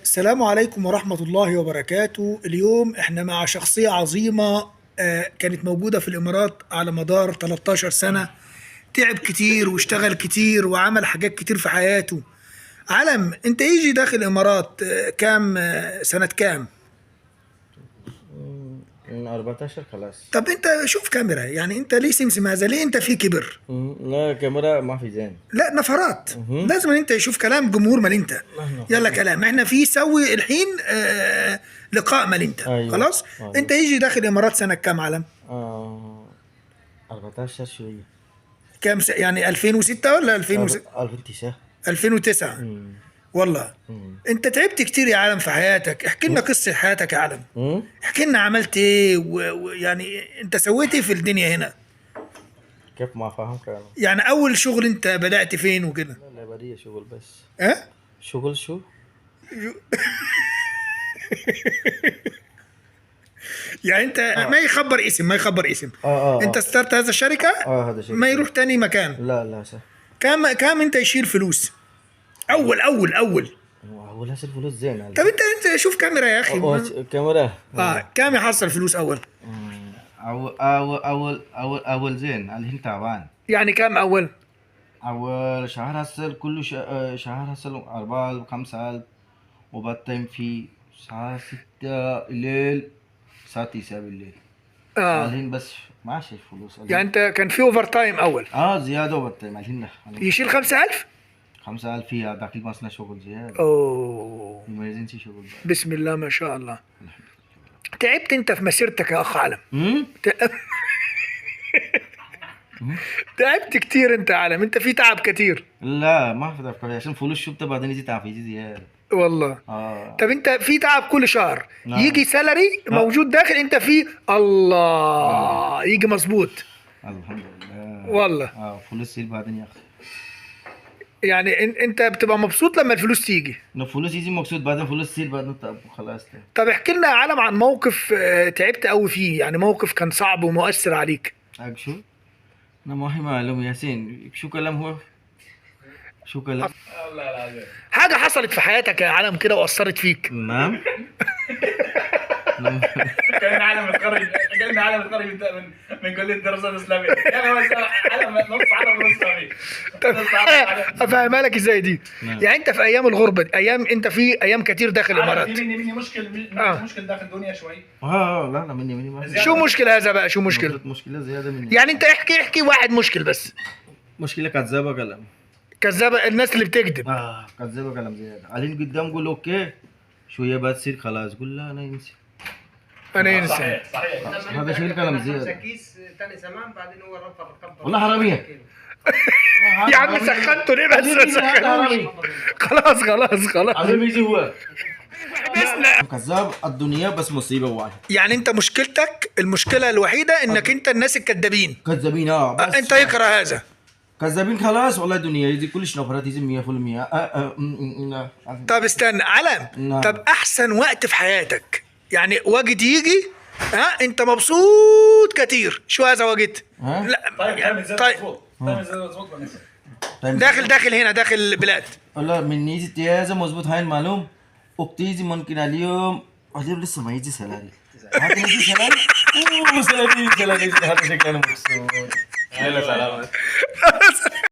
السلام عليكم ورحمة الله وبركاته. اليوم احنا مع شخصية عظيمة، كانت موجودة في الإمارات على مدار 13 سنة. تعب كتير واشتغل كتير وعمل حاجات كتير في حياته. علم، انت يجي داخل الإمارات كام سنة كام؟ من 14 خلاص. طب انت شوف كاميرا، يعني انت ليه سمسم هذا؟ ليه انت في كبر؟ لا كاميرا ما في زين. لا نفرات. لازم انت يشوف كلام جمهور مال انت. يلا كلام احنا في سوي الحين لقاء مال انت. أيوة. خلاص. أيوة. انت يجي داخل الامارات سنه كام علم؟ 14 شوية. كام يعني 2006 ولا 2006؟ 2009. 2009. والله. انت تعبت كتير يا عالم في حياتك. احكي لنا قصه حياتك يا عالم. احكي لنا عملت ايه ويعني انت سويت ايه في الدنيا هنا؟ كيف ما فاهم كلام؟ يعني اول شغل انت بدأت فين وكده؟ لا بدي شغل بس. اه شغل شو؟ يعني انت ما يخبر اسم، ما يخبر اسم. انت استرت هذا الشركه. هذا شيء ما يروح تاني مكان. لا صح. كام انت يشيل فلوس اول. اول هسه الفلوس زين. طب انت شوف كاميرا يا اخي. كاميرا. كام يحصل فلوس اول؟ اول زين الحين تعبان. يعني كام اول؟ اول شهر هسه كل شهر هسه 4000 5000 وبتم في الساعة 6 الليل الساعة 9 بالليل. الحين بس ماشي فلوس. يعني انت كان في اوفر تايم اول؟ زيادة اوفر تايم الحين يشيل 5000؟ 5000 فيها داخل مصنع شغل زيادة. اوه ايمرجنسي شغل بقى. بسم الله ما شاء الله. تعبت انت في مسيرتك يا اخ علم. تعبت كتير انت يا علم، انت في تعب كتير. لا ما في تعب عشان فلوس شفته بعدين يجي تعب يجي زيادة. والله. طب انت في تعب كل شهر. يجي سالري موجود داخل انت فيه. الله. يجي مظبوط. الحمد لله. والله. فلوس يجي بعدين يا اخي. يعني انت بتبقى مبسوط لما الفلوس تيجي. فلوس يجي مبسوط بعدين فلوس تصير بعدين خلاص. طب احكي لنا يا عالم عن موقف تعبت قوي فيه، يعني موقف كان صعب ومؤثر عليك. شو؟ انا ما هي معلوم ياسين. شو كلام هو؟ شو كلام؟ الله العظيم. حاجة حصلت في حياتك يا عالم كده وأثرت فيك. نعم. كان عالم متخرج. قلنا عالم متخرج من كلية الدراسات الإسلامية. عالم نص عربي ونص عربي. افهمها لك ازاي دي؟ يعني انت في ايام الغربه دي، انت في ايام كتير داخل الامارات. مني مشكل داخل الدنيا شوي. لا مني شو مشكل هذا بقى؟ شو مشكل؟ مشكلة زيادة مني. يعني انت احكي واحد مشكل بس. مشكلة كذابة كلام. كذابه الناس اللي بتكذب. كذابة كلام زيادة. علين قدام قول اوكي شوية بعد تصير خلاص قول لا انا ينسى. انا صحيح. هذا شيء كلام زيادة. كيس ثاني زمان بعدين هو رفض الخبر. والله حرامية. يا عم سخنته ليه بس؟ خلاص. عظيم يجي هو. كذاب الدنيا بس مصيبة واحد. يعني انت مشكلتك المشكله الوحيده انك انت الناس الكذابين. كذابين بس انت يكره هذا. كذابين خلاص والله الدنيا يجي كلش نفرات يجي 100%. طب استنى علم. طب احسن وقت في حياتك، يعني وقت يجي انت مبسوط كتير، شو هذا وقت؟ لا طيب. داخل هنا داخل البلاد. والله من يجي تيازة مظبوط هاي المعلوم. وبتيجي ممكن اليوم اليوم لسه ما يجي سلاري. هذا يجي سلاري. سلاري هذا شكله مبسوط. يلا سلام.